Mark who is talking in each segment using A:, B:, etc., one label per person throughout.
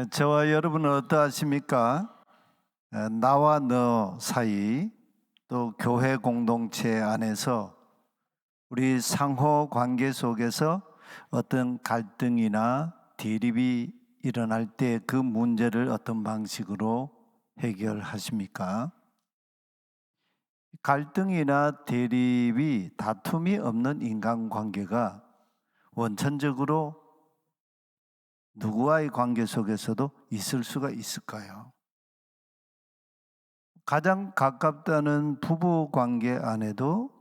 A: 저와 여러분은 어떠하십니까? 나와 너 사이 또 교회 공동체 안에서 우리 상호 관계 속에서 어떤 갈등이나 대립이 일어날 때 그 문제를 어떤 방식으로 해결하십니까? 갈등이나 대립이 다툼이 없는 인간관계가 원천적으로 누구와의 관계 속에서도 있을 수가 있을까요? 가장 가깝다는 부부 관계 안에도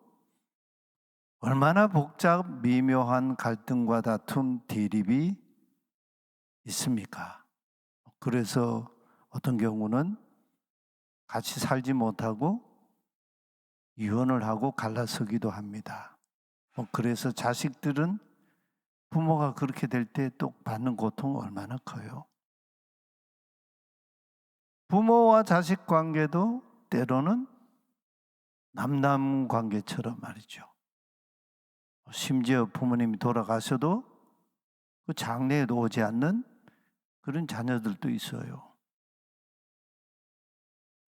A: 얼마나 복잡 미묘한 갈등과 다툼, 대립이 있습니까? 그래서 어떤 경우는 같이 살지 못하고 이혼을 하고 갈라서기도 합니다. 그래서 자식들은 부모가 그렇게 될 때 또 받는 고통은 얼마나 커요. 부모와 자식 관계도 때로는 남남 관계처럼 말이죠. 심지어 부모님이 돌아가셔도 그 장례에도 오지 않는 그런 자녀들도 있어요.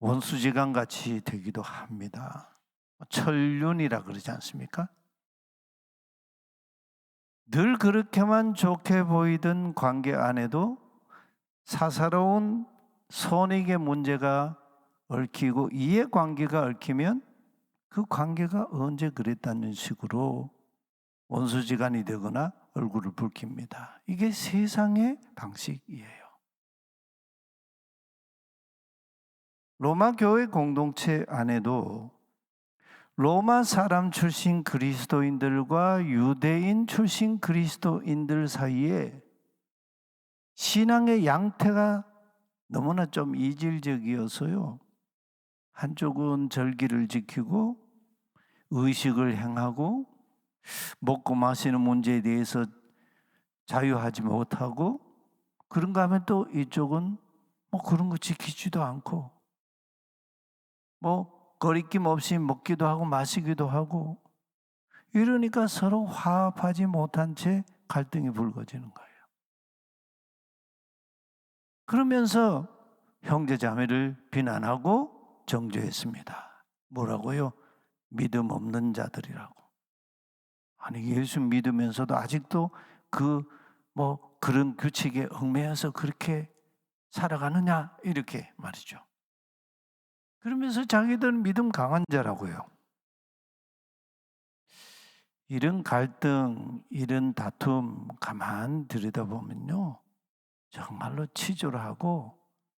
A: 원수지간 같이 되기도 합니다. 천륜이라 그러지 않습니까? 늘 그렇게만 좋게 보이던 관계 안에도 사사로운 선익의 문제가 얽히고 이해관계가 얽히면 그 관계가 언제 그랬다는 식으로 원수지간이 되거나 얼굴을 붉힙니다. 이게 세상의 방식이에요. 로마 교회 공동체 안에도 로마 사람 출신 그리스도인들과 유대인 출신 그리스도인들 사이에 신앙의 양태가 너무나 좀 이질적이어서요. 한쪽은 절기를 지키고 의식을 행하고 먹고 마시는 문제에 대해서 자유하지 못하고 그런가 하면 또 이쪽은 그런 거 지키지도 않고 거리낌 없이 먹기도 하고 마시기도 하고 이러니까 서로 화합하지 못한 채 갈등이 불거지는 거예요. 그러면서 형제자매를 비난하고 정죄했습니다. 뭐라고요? 믿음 없는 자들이라고. 아니 예수 믿으면서도 아직도 그런 규칙에 얽매여서 그렇게 살아가느냐 이렇게 말이죠. 그러면서 자기들은 믿음 강한 자라고요. 이런 갈등, 이런 다툼 가만 들여다보면요. 정말로 치졸하고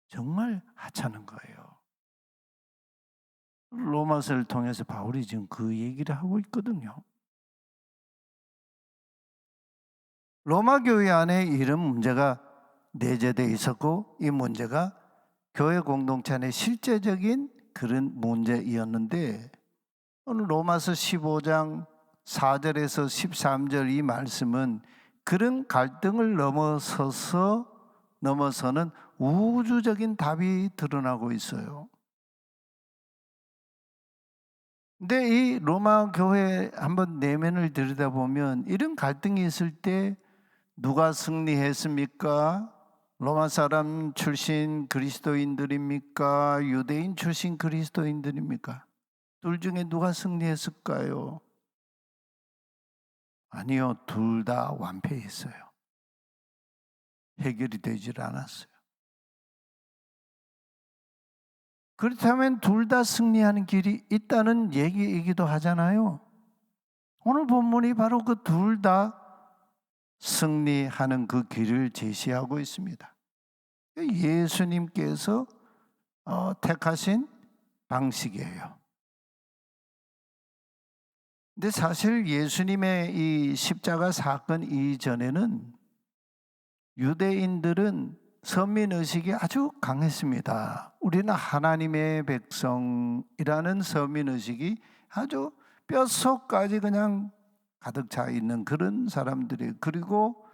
A: 정말 하찮은 거예요. 로마서를 통해서 바울이 지금 그 얘기를 하고 있거든요. 로마 교회 안에 이런 문제가 내재되어 있었고 이 문제가 교회 공동체 안에 실제적인 그런 문제였는데 오늘 로마서 15장 4절에서 13절 이 말씀은 그런 갈등을 넘어서는 우주적인 답이 드러나고 있어요. 근데 이 로마 교회 한번 내면을 들여다보면 이런 갈등이 있을 때 누가 승리했습니까? 로마 사람 출신 그리스도인들입니까? 유대인 출신 그리스도인들입니까? 둘 중에 누가 승리했을까요? 아니요, 둘 다 완패했어요. 해결이 되질 않았어요. 그렇다면 둘 다 승리하는 길이 있다는 얘기이기도 하잖아요. 오늘 본문이 바로 그 둘 다 승리하는 그 길을 제시하고 있습니다. 예수님께서 택하신 방식이에요. 근데 사실 예수님의 이 십자가 사건 이전에는 유대인들은 서민의식이 아주 강했습니다. 우리는 하나님의 백성이라는 서민의식이 아주 뼛속까지 그냥 가득 차 있는 그런 사람들이 그리고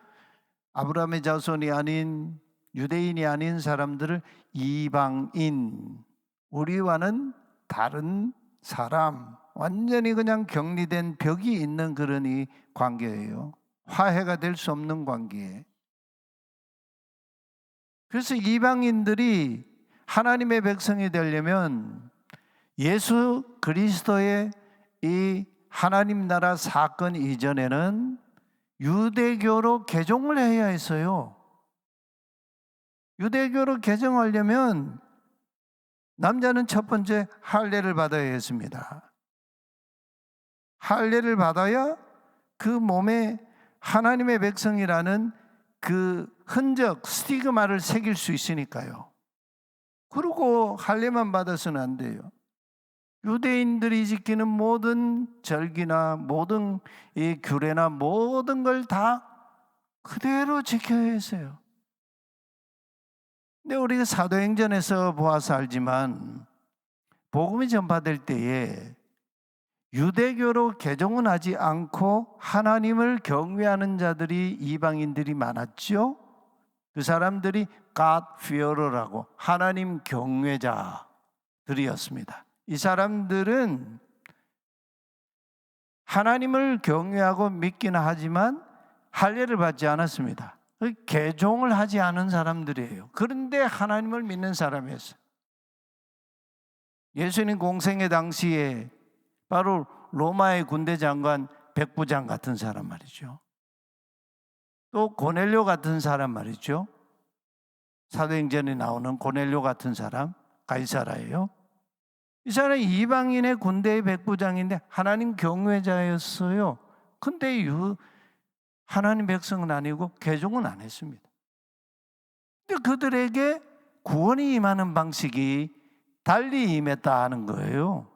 A: 아브라함의 자손이 아닌 유대인이 아닌 사람들을 이방인, 우리와는 다른 사람, 완전히 그냥 격리된 벽이 있는 그런 이 관계예요. 화해가 될 수 없는 관계에. 그래서 이방인들이 하나님의 백성이 되려면 예수 그리스도의 이 하나님 나라 사건 이전에는 유대교로 개종을 해야 했어요. 유대교로 개종하려면 남자는 첫 번째 할례를 받아야 했습니다. 할례를 받아야 그 몸에 하나님의 백성이라는 그 흔적, 스티그마를 새길 수 있으니까요. 그리고 할례만 받아서는 안 돼요. 유대인들이 지키는 모든 절기나 모든 이 규례나 모든 걸 다 그대로 지켜야 했어요. 근데 우리가 사도행전에서 보아서 알지만 복음이 전파될 때에 유대교로 개종은 하지 않고 하나님을 경외하는 자들이 이방인들이 많았죠. 그 사람들이 God fearer라고 하나님 경외자들이었습니다. 이 사람들은 하나님을 경외하고 믿기는 하지만 할례를 받지 않았습니다. 개종을 하지 않은 사람들이에요. 그런데 하나님을 믿는 사람이었어요. 예수님 공생의 당시에 바로 로마의 군대 장관 백부장 같은 사람 말이죠. 또 고넬료 같은 사람 말이죠. 사도행전에 나오는 고넬료 같은 사람, 가이사라예요. 이 사람이 이방인의 군대의 백부장인데 하나님 경외자였어요. 근데 하나님 백성은 아니고 개종은 안 했습니다. 근데 그들에게 구원이 임하는 방식이 달리 임했다 하는 거예요.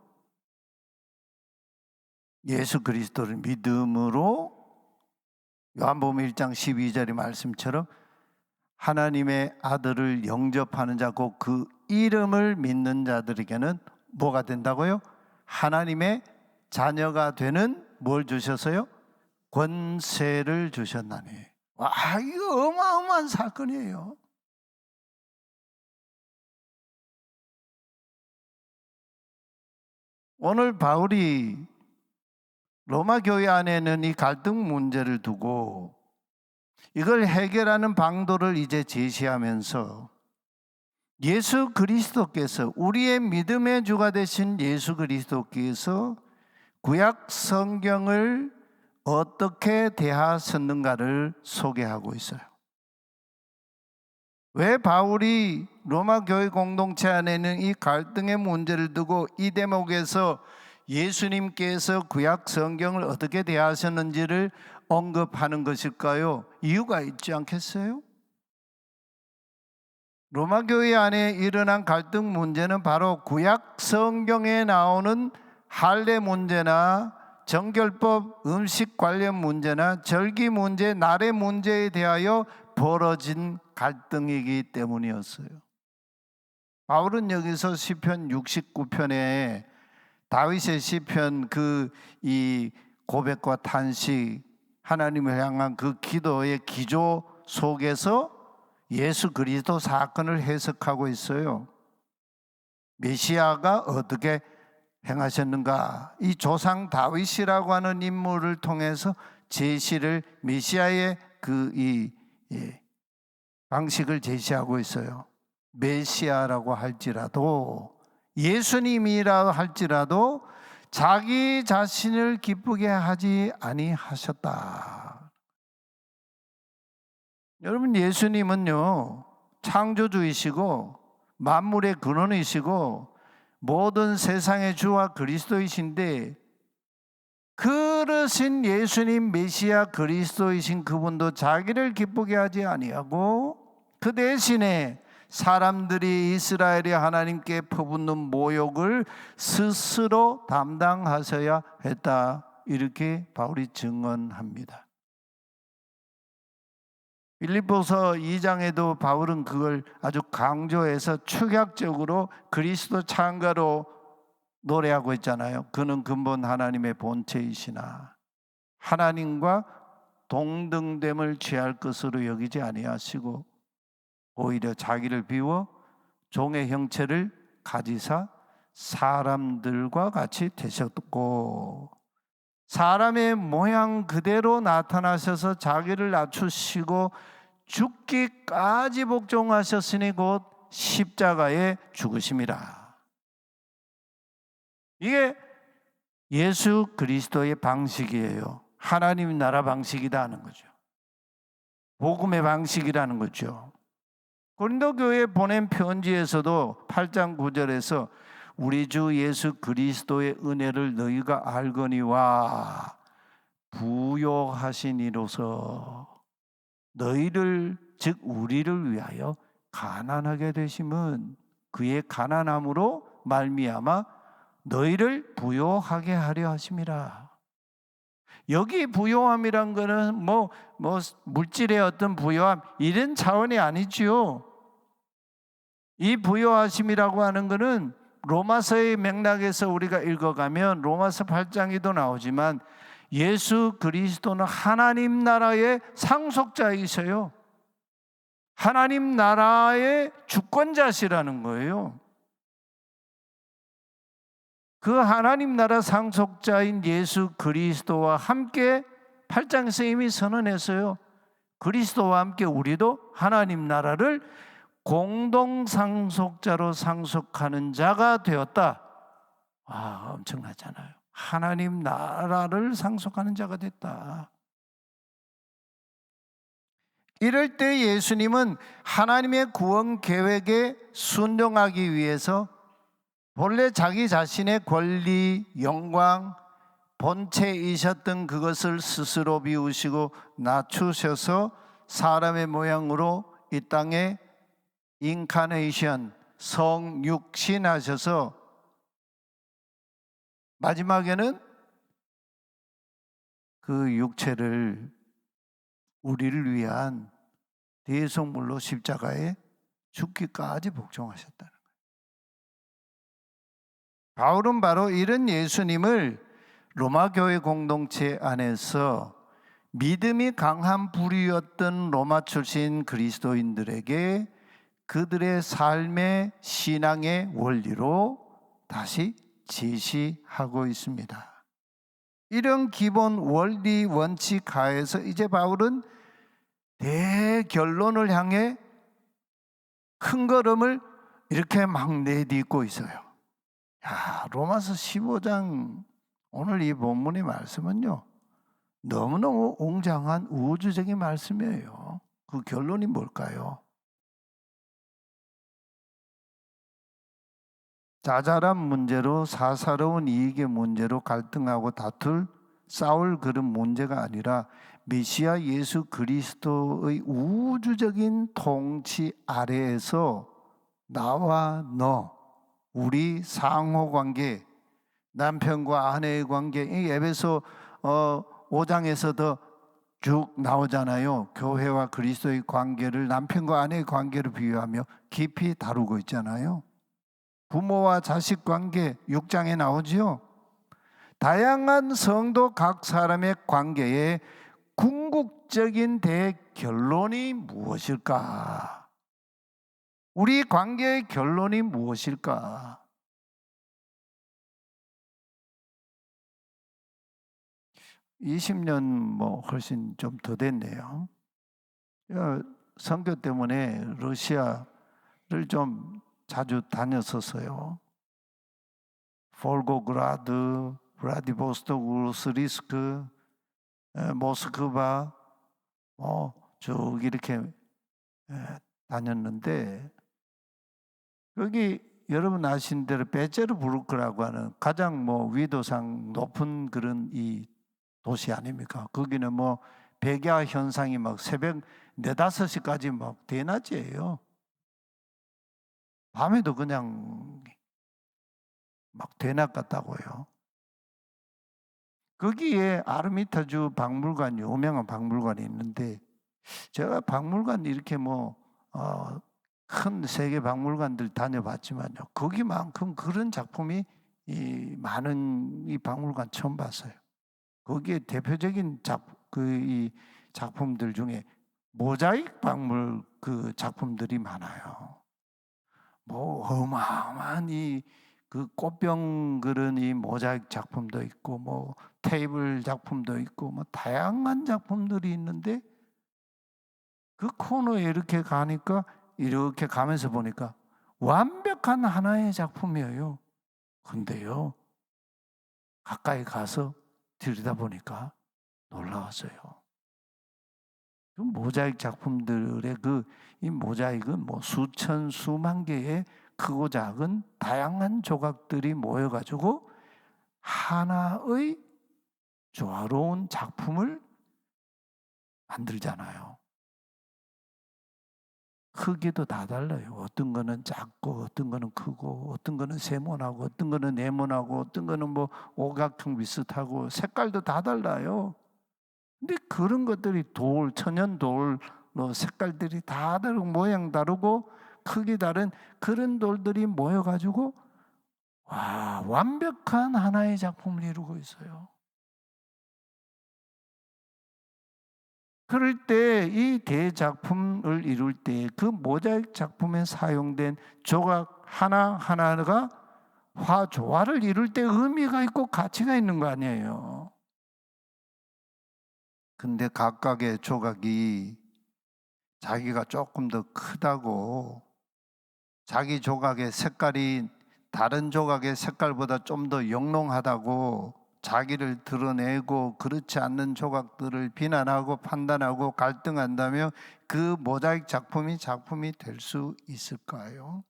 A: 예수 그리스도를 믿음으로 요한복음 1장 12절의 말씀처럼 하나님의 아들을 영접하는 자고 그 이름을 믿는 자들에게는 뭐가 된다고요? 하나님의 자녀가 되는 뭘 주셔서요? 권세를 주셨나니. 와, 이거 어마어마한 사건이에요. 오늘 바울이 로마 교회 안에는 이 갈등 문제를 두고 이걸 해결하는 방도를 이제 제시하면서 예수 그리스도께서 우리의 믿음의 주가 되신 예수 그리스도께서 구약 성경을 어떻게 대하셨는가를 소개하고 있어요. 왜 바울이 로마 교회 공동체 안에는 이 갈등의 문제를 두고 이 대목에서 예수님께서 구약 성경을 어떻게 대하셨는지를 언급하는 것일까요? 이유가 있지 않겠어요? 로마 교회 안에 일어난 갈등 문제는 바로 구약 성경에 나오는 할례 문제나 정결법, 음식 관련 문제나 절기 문제, 날의 문제에 대하여 벌어진 갈등이기 때문이었어요. 바울은 여기서 시편 69편에 다윗의 시편 이 고백과 탄식, 하나님을 향한 그 기도의 기조 속에서 예수 그리스도 사건을 해석하고 있어요. 메시아가 어떻게 행하셨는가? 이 조상 다윗이라고 하는 인물을 통해서 제시를 메시아의 방식을 제시하고 있어요. 메시아라고 할지라도 예수님이라 할지라도 자기 자신을 기쁘게 하지 아니하셨다. 여러분, 예수님은요 창조주이시고 만물의 근원이시고 모든 세상의 주와 그리스도이신데, 그러신 예수님 메시아 그리스도이신 그분도 자기를 기쁘게 하지 아니하고 그 대신에 사람들이 이스라엘이 하나님께 퍼붓는 모욕을 스스로 담당하셔야 했다, 이렇게 바울이 증언합니다. 빌립보서 2장에도 바울은 그걸 아주 강조해서 축약적으로 그리스도 찬가로 노래하고 있잖아요. 그는 근본 하나님의 본체이시나 하나님과 동등됨을 취할 것으로 여기지 아니하시고 오히려 자기를 비워 종의 형체를 가지사 사람들과 같이 되셨고 사람의 모양 그대로 나타나셔서 자기를 낮추시고 죽기까지 복종하셨으니 곧 십자가에 죽으심이라. 이게 예수 그리스도의 방식이에요. 하나님 나라 방식이라는 거죠. 복음의 방식이라는 거죠. 고린도 교회에 보낸 편지에서도 8장 9절에서 우리 주 예수 그리스도의 은혜를 너희가 알거니와 부요하시니로서 너희를 즉 우리를 위하여 가난하게 되심은 그의 가난함으로 말미암아 너희를 부요하게 하려 하심이라. 여기 부요함이란 거는 뭐 물질의 어떤 부요함 이런 차원이 아니지요. 이 부요하심이라고 하는 거는 로마서의 맥락에서 우리가 읽어가면 로마서 8장에도 나오지만 예수 그리스도는 하나님 나라의 상속자이셔요. 하나님 나라의 주권자시라는 거예요. 그 하나님 나라 상속자인 예수 그리스도와 함께 8장에서 이미 선언했어요. 그리스도와 함께 우리도 하나님 나라를 공동 상속자로 상속하는 자가 되었다. 엄청나잖아요. 하나님 나라를 상속하는 자가 됐다. 이럴 때 예수님은 하나님의 구원 계획에 순종하기 위해서 본래 자기 자신의 권리, 영광, 본체이셨던 그것을 스스로 비우시고 낮추셔서 사람의 모양으로 이 땅에 인카네이션, 성육신하셔서 마지막에는 그 육체를 우리를 위한 대속물로 십자가에 죽기까지 복종하셨다는 거예요. 바울은 바로 이런 예수님을 로마 교회 공동체 안에서 믿음이 강한 부류였던 로마 출신 그리스도인들에게 그들의 삶의 신앙의 원리로 다시 제시하고 있습니다. 이런 기본 원리 원칙 하에서 이제 바울은 대결론을 향해 큰 걸음을 이렇게 막 내딛고 있어요. 로마서 15장 오늘 이 본문의 말씀은요, 너무너무 웅장한 우주적인 말씀이에요. 그 결론이 뭘까요? 자잘한 문제로 사사로운 이익의 문제로 갈등하고 싸울 그런 문제가 아니라 메시아 예수 그리스도의 우주적인 통치 아래에서 나와 너, 우리 상호관계, 남편과 아내의 관계, 이 에베소 5장에서도 쭉 나오잖아요. 교회와 그리스도의 관계를 남편과 아내의 관계로 비유하며 깊이 다루고 있잖아요. 부모와 자식 관계 6장에 나오지요. 다양한 성도 각 사람의 관계에 궁극적인 대결론이 무엇일까? 우리 관계의 결론이 무엇일까? 20년 훨씬 좀 더 됐네요. 선교 때문에 러시아를 좀 자주 다녔었어요. 볼고그라드, 브라디보스토크, 스리스크, 모스크바, 쭉 이렇게 다녔는데 여기 여러분 아시는 대로 베제르부르크라고 하는 가장 위도상 높은 그런 이 도시 아닙니까? 거기는 백야 현상이 새벽 4, 5시까지 대낮이에요. 밤에도 그냥 대낮 같다고요. 거기에 아르미타주 박물관, 유명한 박물관이 있는데 제가 박물관 이렇게 큰 세계 박물관들 다녀봤지만요, 거기만큼 그런 작품이 많은 이 박물관 처음 봤어요. 거기에 대표적인 이 작품들 중에 모자익 박물 그 작품들이 많아요. 어마어마한 그 꽃병 그런 이 모자익 작품도 있고 테이블 작품도 있고 다양한 작품들이 있는데 그 코너에 이렇게 가니까 이렇게 가면서 보니까 완벽한 하나의 작품이에요. 근데요, 가까이 가서 들여다보니까 놀라웠어요. 그 모자이크 작품들의 이 모자이크는 뭐 수천 수만 개의 크고 작은 다양한 조각들이 모여가지고 하나의 조화로운 작품을 만들잖아요. 크기도 다 달라요. 어떤 거는 작고 어떤 거는 크고 어떤 거는 세모나고 어떤 거는 네모나고 어떤 거는 뭐 오각형 비슷하고 색깔도 다 달라요. 근데 그런 것들이 천연 돌 색깔들이 다 다르고 모양 다르고 크기 다른 그런 돌들이 모여가지고 완벽한 하나의 작품을 이루고 있어요. 그럴 때 이 대작품을 이룰 때 그 모자이크 작품에 사용된 조각 하나하나가 화조화를 이룰 때 의미가 있고 가치가 있는 거 아니에요. 근데 각각의 조각이 자기가 조금 더 크다고 자기 조각의 색깔이 다른 조각의 색깔보다 좀 더 영롱하다고 자기를 드러내고 그렇지 않는 조각들을 비난하고 판단하고 갈등한다며 그 모자이크 작품이 될 수 있을까요?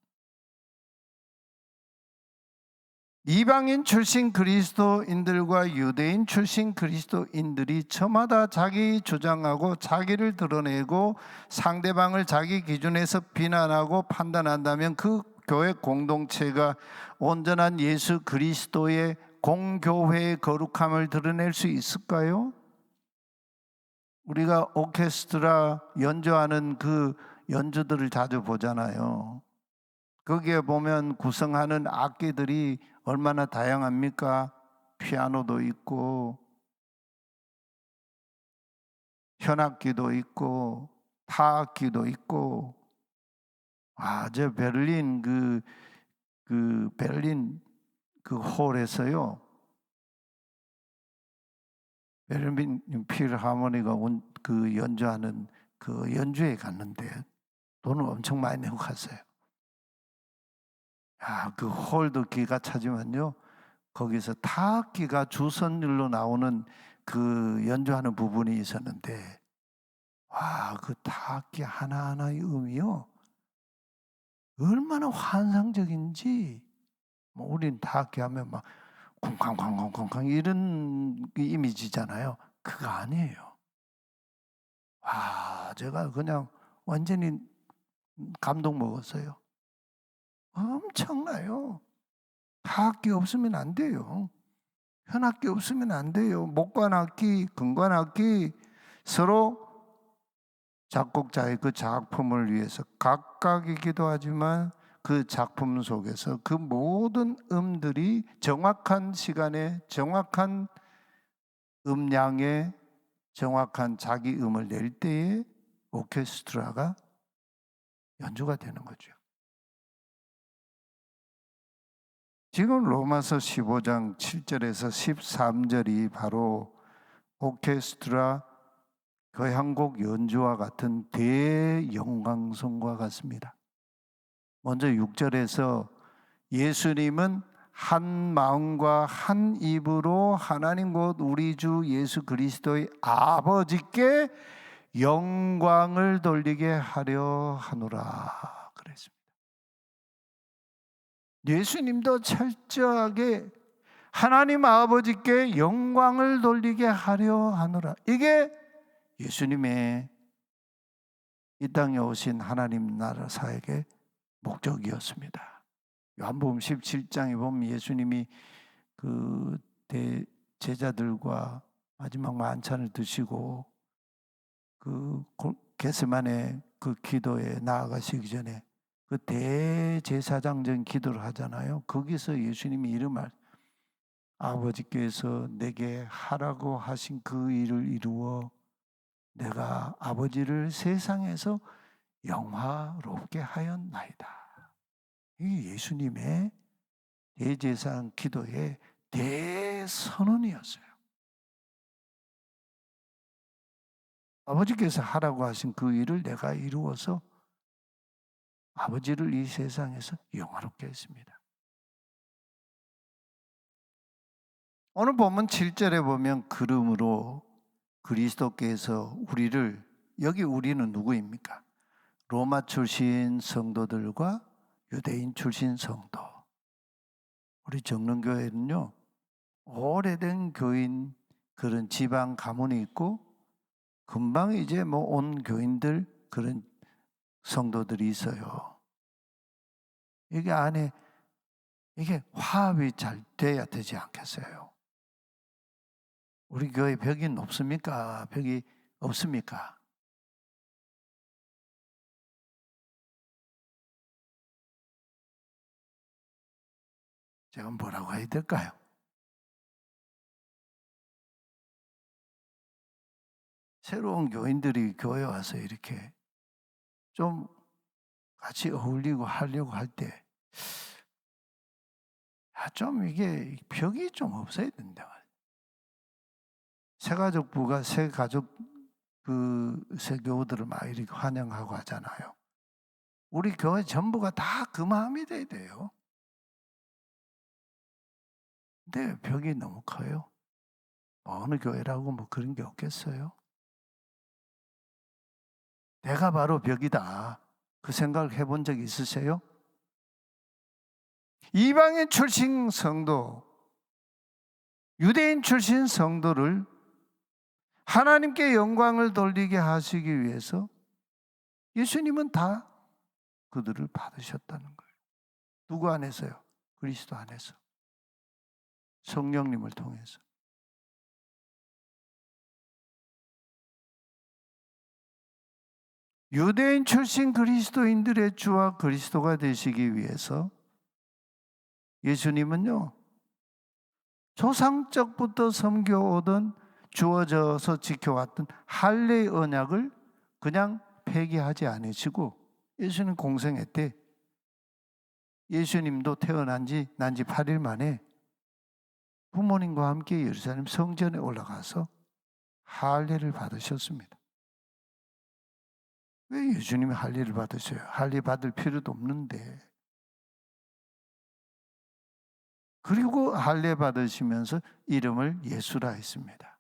A: 이방인 출신 그리스도인들과 유대인 출신 그리스도인들이 저마다 자기 주장하고 자기를 드러내고 상대방을 자기 기준에서 비난하고 판단한다면 그 교회 공동체가 온전한 예수 그리스도의 공교회의 거룩함을 드러낼 수 있을까요? 우리가 오케스트라 연주하는 그 연주들을 자주 보잖아요. 거기에 보면 구성하는 악기들이 얼마나 다양합니까? 피아노도 있고 현악기도 있고 타악기도 있고 저 베를린 베를린 그 홀에서요. 베를린 필하모니가 그 연주하는 그 연주회 갔는데 돈을 엄청 많이 내고 갔어요. 그 홀도 기가 차지만요. 거기서 타악기가 주선율로 나오는 그 연주하는 부분이 있었는데 그 타악기 하나하나의 음이요. 얼마나 환상적인지 우린 타악기 하면 막 쿵쾅쾅쾅쾅쾅 이런 이미지잖아요. 그거 아니에요. 제가 그냥 완전히 감동 먹었어요. 엄청나요. 타악기 없으면 안 돼요. 현악기 없으면 안 돼요. 목관악기, 금관악기 서로 작곡자의 그 작품을 위해서 각각이기도 하지만 그 작품 속에서 그 모든 음들이 정확한 시간에 정확한 음량에 정확한 자기 음을 낼 때에 오케스트라가 연주가 되는 거죠. 지금 로마서 15장 7절에서 13절이 바로 오케스트라 교향곡 연주와 같은 대영광성과 같습니다. 먼저 6절에서 예수님은 한 마음과 한 입으로 하나님 곧 우리 주 예수 그리스도의 아버지께 영광을 돌리게 하려 하노라 그랬습니다. 예수님도 철저하게 하나님 아버지께 영광을 돌리게 하려 하노라. 이게 예수님의 이 땅에 오신 하나님 나라 사역의 목적이었습니다. 요한복음 17장에 보면 예수님이 그 제자들과 마지막 만찬을 드시고 그 겟세마네 그 기도에 나아가시기 전에 그 대제사장전 기도를 하잖아요. 거기서 예수님이 이런 말, 아버지께서 내게 하라고 하신 그 일을 이루어 내가 아버지를 세상에서 영화롭게 하였나이다. 이 예수님의 대제사장 기도의 대선언이었어요. 아버지께서 하라고 하신 그 일을 내가 이루어서 아버지를 이 세상에서 영화롭게 했습니다. 오늘 본문 7절에 보면 그러므로 그리스도께서 우리를, 여기 우리는 누구입니까? 로마 출신 성도들과 유대인 출신 성도. 우리 정릉교회는요, 오래된 교인, 그런 지방 가문이 있고 금방 이제 뭐 온 교인들, 그런 성도들이 있어요. 이게 안에 이게 화합이 잘 돼야 되지 않겠어요? 우리 교회 벽이 높습니까? 벽이 없습니까? 제가 뭐라고 해야 될까요? 새로운 교인들이 교회 와서 이렇게 좀 같이 어울리고 하려고 할 때, 좀 이게 벽이 좀 없어야 된다. 새가족부가 새가족 새교우들을 막 이렇게 환영하고 하잖아요. 우리 교회 전부가 다 그 마음이 돼야 돼요. 근데 벽이 너무 커요. 어느 교회라고 뭐 그런 게 없겠어요? 내가 바로 벽이다. 그 생각을 해본 적 있으세요? 이방인 출신 성도, 유대인 출신 성도를 하나님께 영광을 돌리게 하시기 위해서 예수님은 다 그들을 받으셨다는 거예요. 누구 안에서요? 그리스도 안에서. 성령님을 통해서. 유대인 출신 그리스도인들의 주와 그리스도가 되시기 위해서 예수님은요, 조상적부터 섬겨오던, 주어져서 지켜왔던 할례의 언약을 그냥 폐기하지 않으시고, 예수님 공생애 때 예수님도 태어난 지 8일 만에 부모님과 함께 예루살렘 성전에 올라가서 할례를 받으셨습니다. 왜 예수님이 할례를 받으셔요? 할례 받을 필요도 없는데. 그리고 할례 받으시면서 이름을 예수라 했습니다.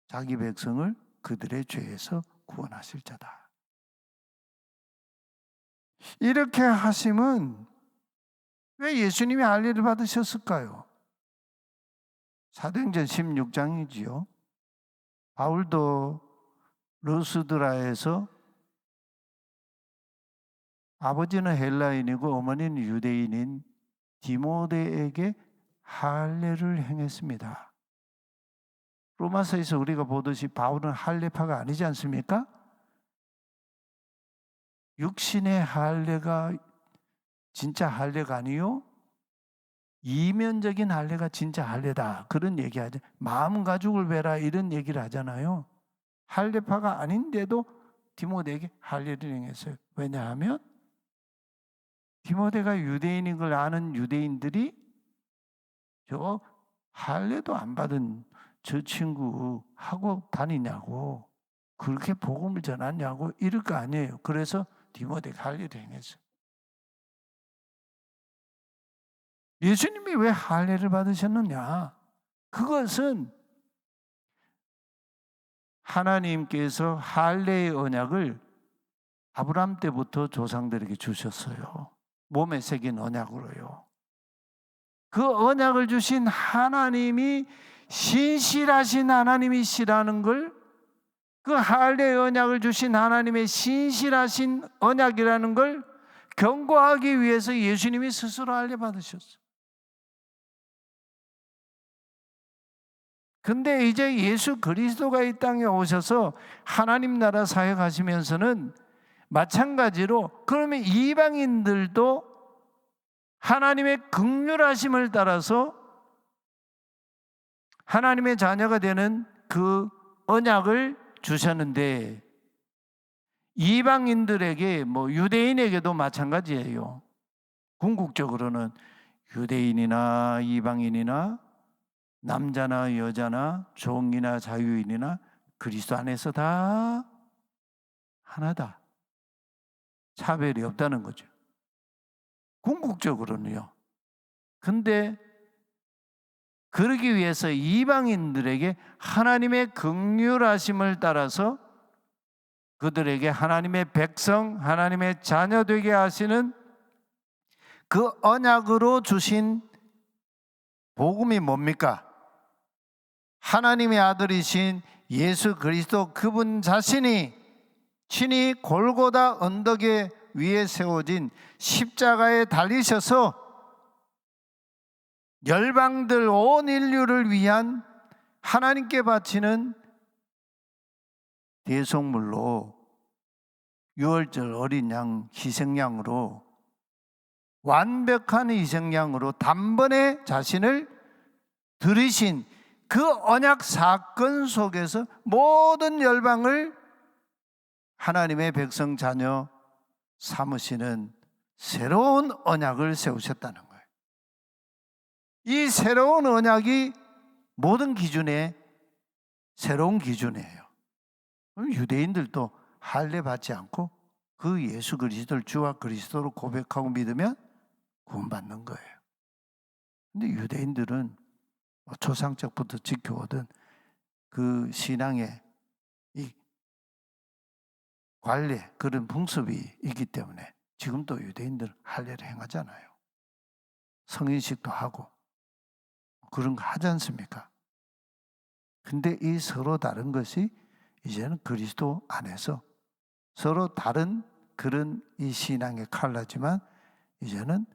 A: 자기 백성을 그들의 죄에서 구원하실 자다. 이렇게 하심은 왜 예수님이 할례를 받으셨을까요? 사도행전 16장이지요. 바울도 루스드라에서 아버지는 헬라인이고 어머니는 유대인인 디모데에게 할례를 행했습니다. 로마서에서 우리가 보듯이 바울은 할례파가 아니지 않습니까? 육신의 할례가 진짜 할례가 아니요, 이면적인 할례가 진짜 할례다, 그런 얘기하죠. 마음 가죽을 베라, 이런 얘기를 하잖아요. 할례파가 아닌데도 디모데에게 할례를 행했어요. 왜냐하면 디모데가 유대인인 걸 아는 유대인들이 저 할례도 안 받은 저 친구 하고 다니냐고, 그렇게 복음을 전하냐고 이럴 거 아니에요. 그래서 디모데가 할례를 행했어요. 예수님이 왜 할례를 받으셨느냐? 그것은 하나님께서 할례의 언약을 아브라함 때부터 조상들에게 주셨어요. 몸에 새긴 언약으로요. 그 언약을 주신 하나님이 신실하신 하나님이시라는 걸, 그 할례의 언약을 주신 하나님의 신실하신 언약이라는 걸 경고하기 위해서 예수님이 스스로 할례 받으셨어요. 근데 이제 예수 그리스도가 이 땅에 오셔서 하나님 나라 사역하시면서는 마찬가지로, 그러면 이방인들도 하나님의 긍휼하심을 따라서 하나님의 자녀가 되는 그 언약을 주셨는데, 이방인들에게, 뭐 유대인에게도 마찬가지예요. 궁극적으로는 유대인이나 이방인이나 남자나 여자나 종이나 자유인이나 그리스도 안에서 다 하나다. 차별이 없다는 거죠. 궁극적으로는요. 근데 그러기 위해서 이방인들에게 하나님의 긍휼하심을 따라서 그들에게 하나님의 백성, 하나님의 자녀 되게 하시는 그 언약으로 주신 복음이 뭡니까? 하나님의 아들이신 예수 그리스도 그분 자신이 친히 골고다 언덕 위에 세워진 십자가에 달리셔서 열방들 온 인류를 위한 하나님께 바치는 대속물로 유월절 어린 양 희생양으로 완벽한 희생양으로 단번에 자신을 들이신 그 언약 사건 속에서 모든 열방을 하나님의 백성 자녀 삼으시는 새로운 언약을 세우셨다는 거예요. 이 새로운 언약이 모든 기준에 새로운 기준이에요. 유대인들도 할례 받지 않고 그 예수 그리스도를 주와 그리스도로 고백하고 믿으면 구원받는 거예요. 근데 유대인들은 초상적부터 지켜오던 그 신앙의 이 관례, 그런 풍습이 있기 때문에 지금도 유대인들 할례를 행하잖아요. 성인식도 하고 그런 거 하지 않습니까? 근데 이 서로 다른 것이 이제는 그리스도 안에서 서로 다른 그런 이 신앙의 칼라지만 이제는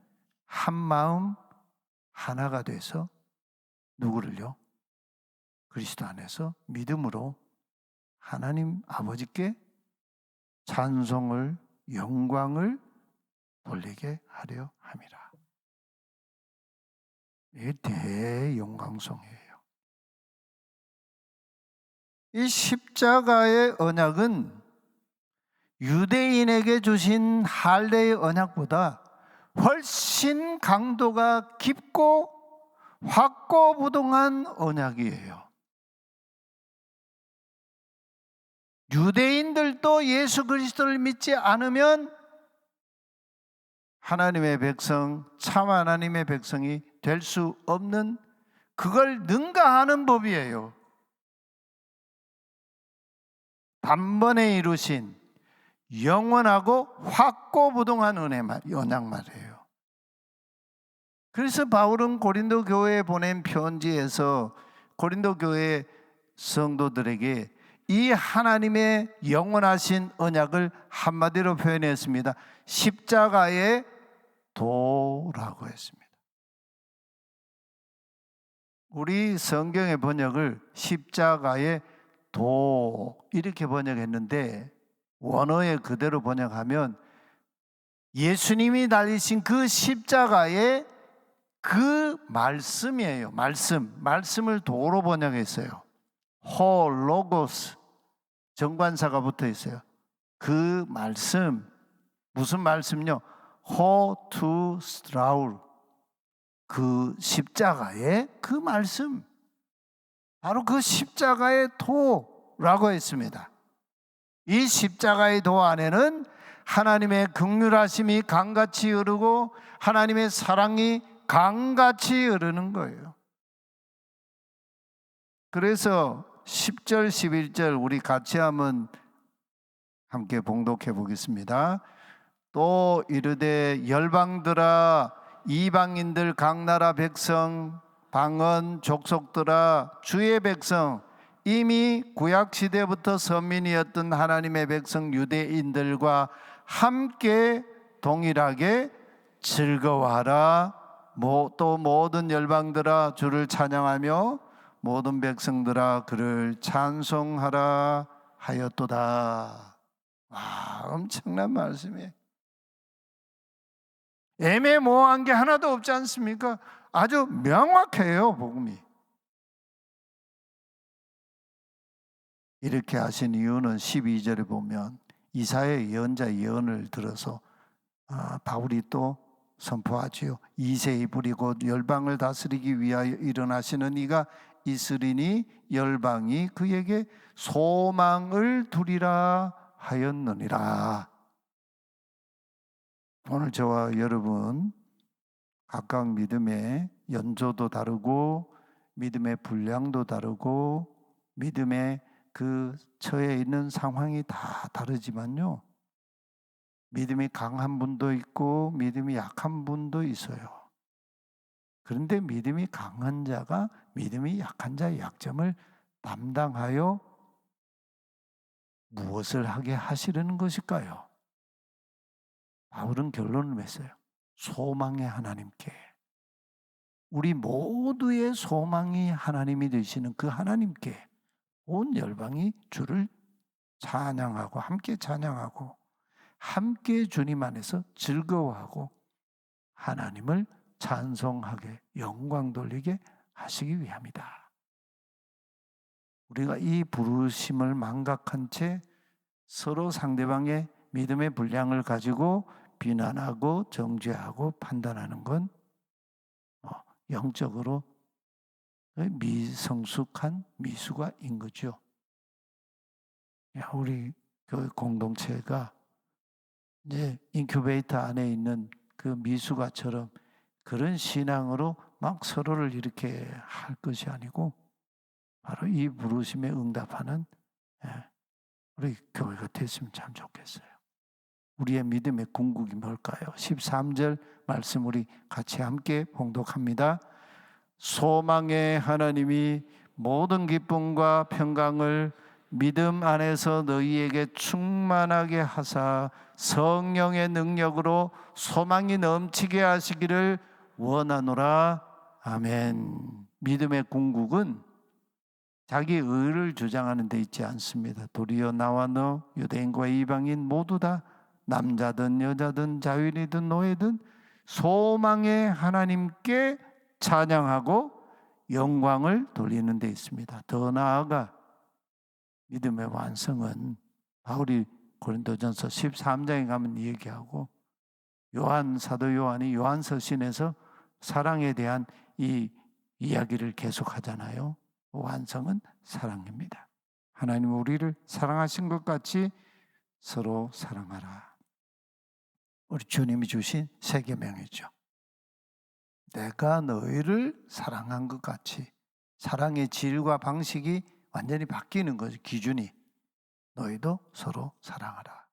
A: 한 마음 하나가 돼서 누구를요? 그리스도 안에서 믿음으로 하나님 아버지께 찬송을 영광을 돌리게 하려 함이라. 이게 대영광송이에요. 이 십자가의 언약은 유대인에게 주신 할례의 언약보다 훨씬 강도가 깊고 확고부동한 언약이에요. 유대인들도 예수 그리스도를 믿지 않으면 하나님의 백성, 참 하나님의 백성이 될 수 없는 그걸 능가하는 법이에요. 단번에 이루신 영원하고 확고부동한 언약 말이에요. 그래서 바울은 고린도 교회에 보낸 편지에서 고린도 교회 성도들에게 이 하나님의 영원하신 언약을 한마디로 표현했습니다. 십자가의 도라고 했습니다. 우리 성경의 번역을 십자가의 도 이렇게 번역했는데 원어에 그대로 번역하면 예수님이 달리신 그 십자가의 그 말씀이에요. 말씀을 도로 번역했어요. 호 로고스 정관사가 붙어 있어요. 그 말씀 무슨 말씀요? 호 투 스트라울 그 십자가의 그 말씀 바로 그 십자가의 도라고 했습니다. 이 십자가의 도 안에는 하나님의 긍휼하심이 강같이 흐르고 하나님의 사랑이 강같이 흐르는 거예요. 그래서 10절 11절 우리 같이 한번 함께 봉독해 보겠습니다. 또 이르되 열방들아 이방인들 각 나라 백성 방언 족속들아 주의 백성 이미 구약시대부터 선민이었던 하나님의 백성 유대인들과 함께 동일하게 즐거워하라. 또 모든 열방들아 주를 찬양하며 모든 백성들아 그를 찬송하라 하였도다. 와, 엄청난 말씀이에요. 애매모호한 게 하나도 없지 않습니까? 아주 명확해요, 복음이. 이렇게 하신 이유는 12절에 보면 이사야 예언자 예언을 들어서 바울이 또 선포하지요. 이새의 불이 곧 열방을 다스리기 위하여 일어나시는 이가 있으리니 열방이 그에게 소망을 두리라 하였느니라. 오늘 저와 여러분 각각 믿음의 연조도 다르고 믿음의 분량도 다르고 믿음의 그 처해 있는 상황이 다 다르지만요, 믿음이 강한 분도 있고 믿음이 약한 분도 있어요. 그런데 믿음이 강한 자가 믿음이 약한 자의 약점을 담당하여 무엇을 하게 하시려는 것일까요? 바울은 결론을 맺어요. 소망의 하나님께. 우리 모두의 소망이 하나님이 되시는 그 하나님께 온 열방이 주를 찬양하고 함께 찬양하고 함께 주님 안에서 즐거워하고 하나님을 찬송하게 영광 돌리게 하시기 위함이다. 우리가 이 부르심을 망각한 채 서로 상대방의 믿음의 분량을 가지고 비난하고 정죄하고 판단하는 건 영적으로 미성숙한 미숙아인 거죠. 우리 교회 공동체가 이제 인큐베이터 안에 있는 그 미숙아처럼 그런 신앙으로 막 서로를 이렇게 할 것이 아니고 바로 이 부르심에 응답하는 우리 교회가 됐으면 참 좋겠어요. 우리의 믿음의 궁극이 뭘까요? 13절 말씀 우리 같이 함께 봉독합니다. 소망의 하나님이 모든 기쁨과 평강을 믿음 안에서 너희에게 충만하게 하사 성령의 능력으로 소망이 넘치게 하시기를 원하노라. 아멘. 믿음의 궁극은 자기 의를 주장하는 데 있지 않습니다. 도리어 나와 너 유대인과 이방인 모두 다 남자든 여자든 자유인이든 노예든 소망의 하나님께 찬양하고 영광을 돌리는 데 있습니다. 더 나아가 믿음의 완성은 바울이 고린도전서 13장에 가면 얘기하고 사도 요한이 요한서신에서 사랑에 대한 이 이야기를 계속하잖아요. 완성은 사랑입니다. 하나님 우리를 사랑하신 것 같이 서로 사랑하라. 우리 주님이 주신 세 계명이죠. 내가 너희를 사랑한 것 같이 사랑의 질과 방식이 완전히 바뀌는 거죠. 기준이. 너희도 서로 사랑하라.